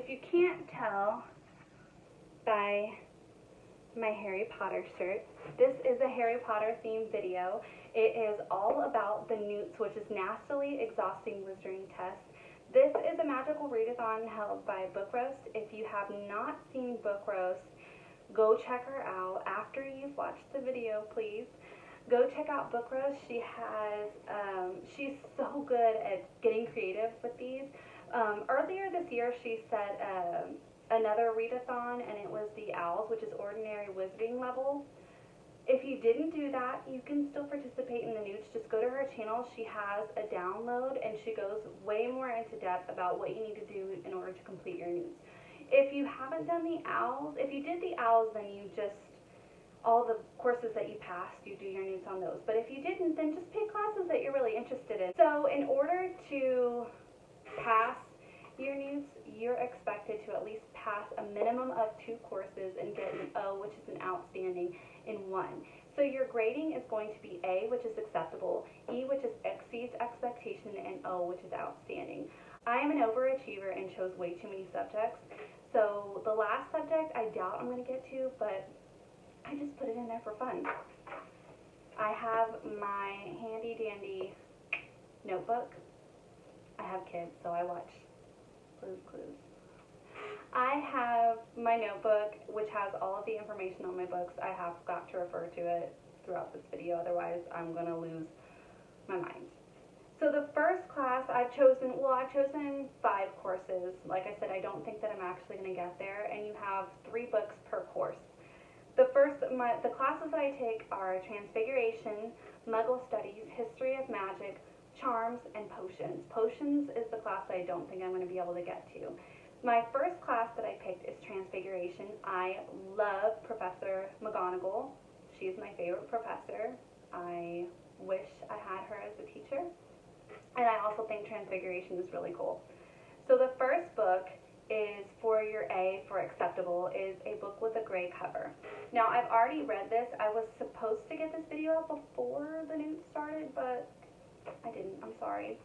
If you can't tell by my Harry Potter shirt, this is a Harry Potter themed video. It is all about the N.E.W.T.S, which is Nastily Exhausting Wizarding Test. This is a magical readathon held by Book Roast. If you have not seen Book Roast, go check her out. After you've watched the video, please go check out Book Roast. She's so good at getting creative with these. Earlier this year, she set another readathon, and it was the Owls, which is ordinary wizarding level. If you didn't do that, you can still participate in the N.E.W.T.S. Just go to her channel. She has a download, and she goes way more into depth about what you need to do in order to complete your N.E.W.T.S. If you haven't done the Owls, if you did the Owls, then you just, all the courses that you passed, you do your N.E.W.T.S. on those. But if you didn't, then just pick classes that you're really interested in. So in order to pass your N.E.W.T.S, you're expected to at least pass a minimum of 2 courses and get an O, which is an outstanding, in 1. So your grading is going to be A, which is acceptable, E, which is exceeds expectation, and O, which is outstanding. I am an overachiever and chose way too many subjects. So the last subject I doubt I'm going to get to, but I just put it in there for fun. I have my handy dandy notebook. I have kids, so I watch Blue's Clues. I have my notebook, which has all of the information on my books. I have got to refer to it throughout this video, otherwise I'm going to lose my mind. So the first class I've chosen 5 courses. Like I said, I don't think that I'm actually going to get there, and you have 3 books per course. The classes that I take are Transfiguration, Muggle Studies, History of Magic, Charms, and Potions. Potions is the class I don't think I'm going to be able to get to. My first class that I picked is Transfiguration. I love Professor McGonagall. She's my favorite professor. I wish I had her as a teacher. And I also think Transfiguration is really cool. So the first book is for your A for acceptable, is a book with a gray cover. Now I've already read this. I was supposed to get this video up before the N.E.W.T. started, but I didn't. I'm sorry.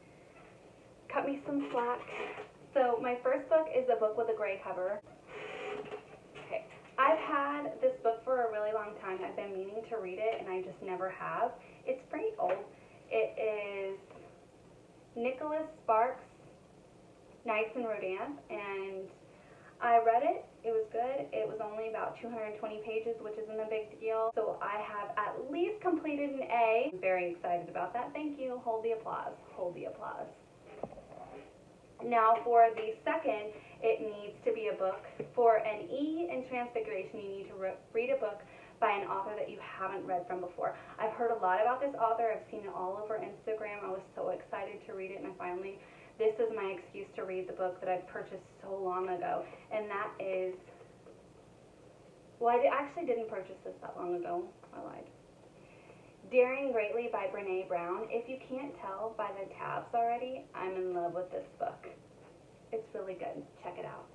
Cut me some slack. So my first book is a book with a gray cover. Okay. I've had this book for a really long time. I've been meaning to read it, and I just never have. It's pretty old. It is Nicholas Sparks' Knights and Rodin, and I read it. It was good. It was only about 220 pages, which isn't a big deal. So I have at least completed an A. I'm very excited about that. Thank you. Hold the applause. Hold the applause. Now for the second, it needs to be a book. For an E in Transfiguration, you need to read a book by an author that you haven't read from before. I've heard a lot about this author. I've seen it all over Instagram. I was so excited to read it, and this is my excuse to read the book that I purchased so long ago, and that is, well, I actually didn't purchase this that long ago. I lied. Daring Greatly by Brené Brown. If you can't tell by the tabs already, I'm in love with this book. It's really good. Check it out.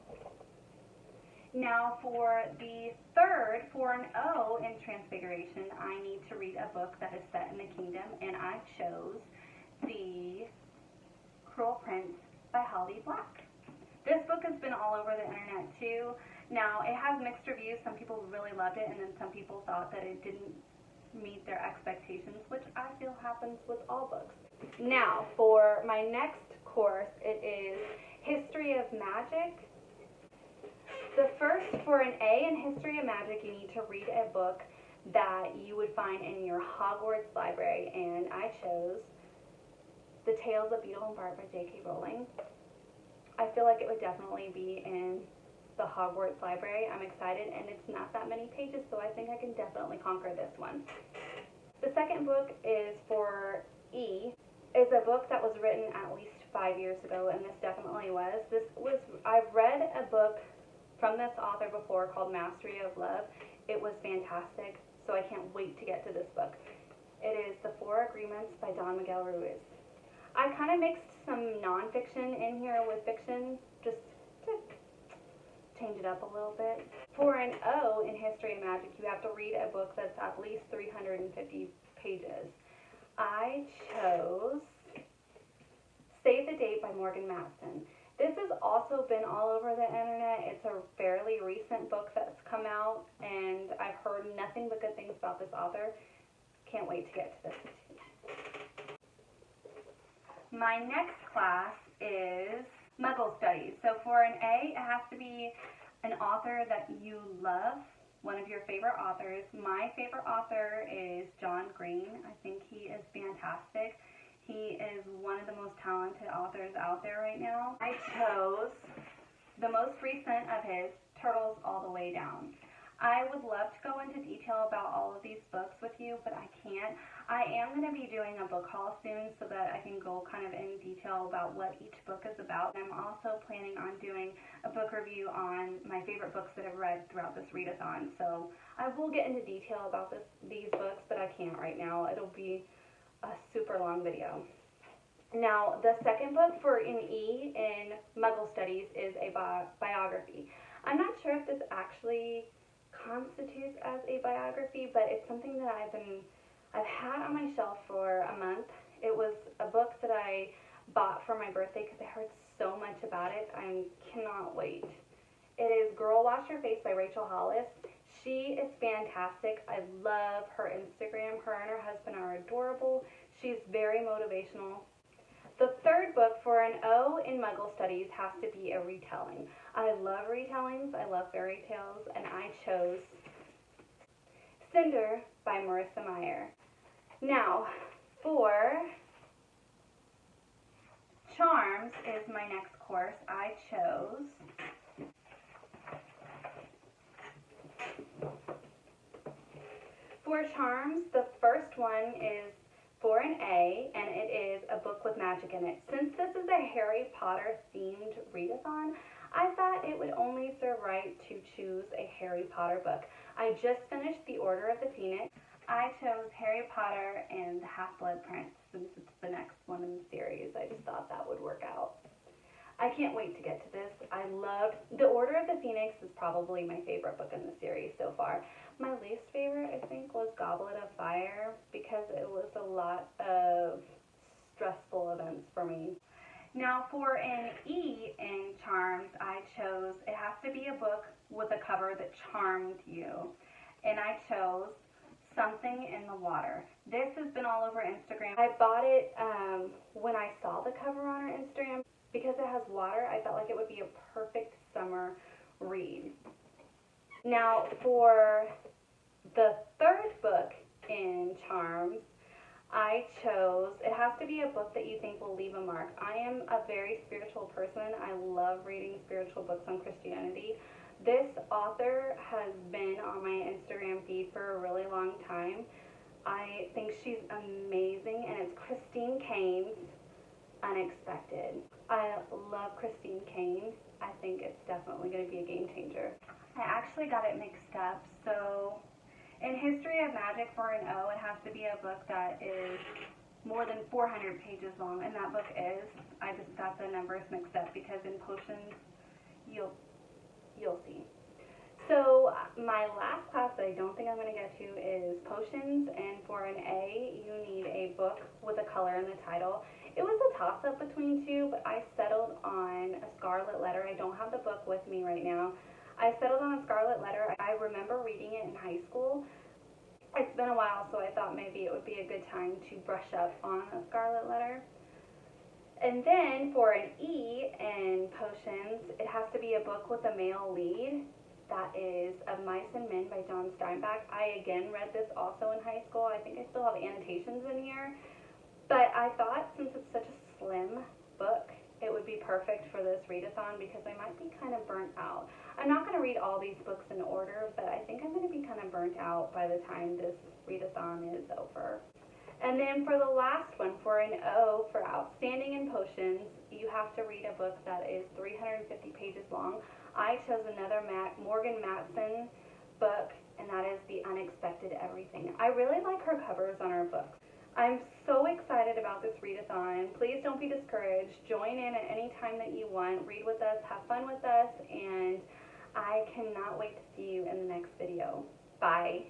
Now for the third, for an O in Transfiguration, I need to read a book that is set in the kingdom, and I chose The Cruel Prince by Holly Black. This book has been all over the internet too. Now it has mixed reviews. Some people really loved it, and then some people thought that it didn't meet their expectations, which I feel happens with all books. Now for my next course, it is History of Magic. The first, for an A in History of Magic, you need to read a book that you would find in your Hogwarts library, and I chose The Tales of Beedle and Bart by J.K. Rowling. I feel like it would definitely be in the Hogwarts library. I'm excited, and it's not that many pages, so I think I can definitely conquer this one. The second book is for E. It's a book that was written at least 5 years ago, and this definitely was. I've read a book from this author before called Mastery of Love. It was fantastic, so I can't wait to get to this book. It is The 4 Agreements by Don Miguel Ruiz. I kind of mixed some nonfiction in here with fiction, just to change it up a little bit. For an O in History of Magic, you have to read a book that's at least 350 pages. I chose Save the Date by Morgan Matson. This has also been all over the internet. It's a fairly recent book that's come out, and I've heard nothing but good things about this author. Can't wait to get to this. My next class is Muggle Studies. So for an A, it has to be an author that you love, one of your favorite authors. My favorite author is John Green. I think he is fantastic. He is one of the most talented authors out there right now. I chose the most recent of his, Turtles All the Way Down. I would love to go into detail about all of these books with you, but I can't. I am going to be doing a book haul soon so that I can go kind of in detail about what each book is about. I'm also planning on doing a book review on my favorite books that I've read throughout this readathon. So I will get into detail about these books, but I can't right now. It'll be a super long video. Now, the second book for N.E. in Muggle Studies is a biography. I'm not sure if this actually constitutes as a biography, but it's something that I've had on my shelf for a month. It was a book that I bought for my birthday because I heard so much about it. I cannot wait. It is Girl Wash Your Face by Rachel Hollis. She is fantastic. I love her Instagram. Her and her husband are adorable. She's very motivational. The third book for an O in Muggle Studies has to be a retelling. I love retellings. I love fairy tales, and I chose Cinder by Marissa Meyer. Now, for Charms is my next course. I chose For Charms, the first one is for an A, and it is a book with magic in it. Since this is a Harry Potter themed readathon, I thought it would only serve right to choose a Harry Potter book. I just finished The Order of the Phoenix. I chose Harry Potter and the Half-Blood Prince since it's the next one in the series. I just thought that would work out. I can't wait to get to this. I loved The Order of the Phoenix is probably my favorite book in the series so far. My least favorite, I think, was Goblet of Fire because it was a lot of stressful events for me. Now for an E in Charms, I chose, it has to be a book with a cover that charmed you. And I chose Something in the Water. This has been all over Instagram. I bought it when I saw the cover on her Instagram. Because it has water, I felt like it would be a perfect summer read. Now, for the third book in Charms, I chose, it has to be a book that you think will leave a mark. I am a very spiritual person. I love reading spiritual books on Christianity. This author has been on my Instagram feed for a really long time. I think she's amazing, and it's Christine Kane's Unexpected. I love Christine Kane. I think it's definitely going to be a game changer. I actually got it mixed up. So in History of Magic for an O, it has to be a book that is more than 400 pages long, and that book is. I just got the numbers mixed up because in Potions, you'll see. So my last class that I don't think I'm going to get to is Potions, and for an A, you need a book with a color in the title. It was a toss-up between two, but I settled on A Scarlet Letter. I don't have the book with me right now. I settled on A Scarlet Letter. I remember reading it in high school. It's been a while, so I thought maybe it would be a good time to brush up on A Scarlet Letter. And then for an E in Potions, it has to be a book with a male lead. That is Of Mice and Men by John Steinbeck. I again read this also in high school. I think I still have annotations in here. But I thought since it's such a slim book, it would be perfect for this readathon because I might be kind of burnt out. I'm not going to read all these books in order, but I think I'm going to be kind of burnt out by the time this readathon is over. And then for the last one, for an O, for Outstanding in Potions, you have to read a book that is 350 pages long. I chose another Morgan Matson book, and that is The Unexpected Everything. I really like her covers on her books. I'm so excited about this readathon. Please don't be discouraged. Join in at any time that you want. Read with us, have fun with us, and I cannot wait to see you in the next video. Bye.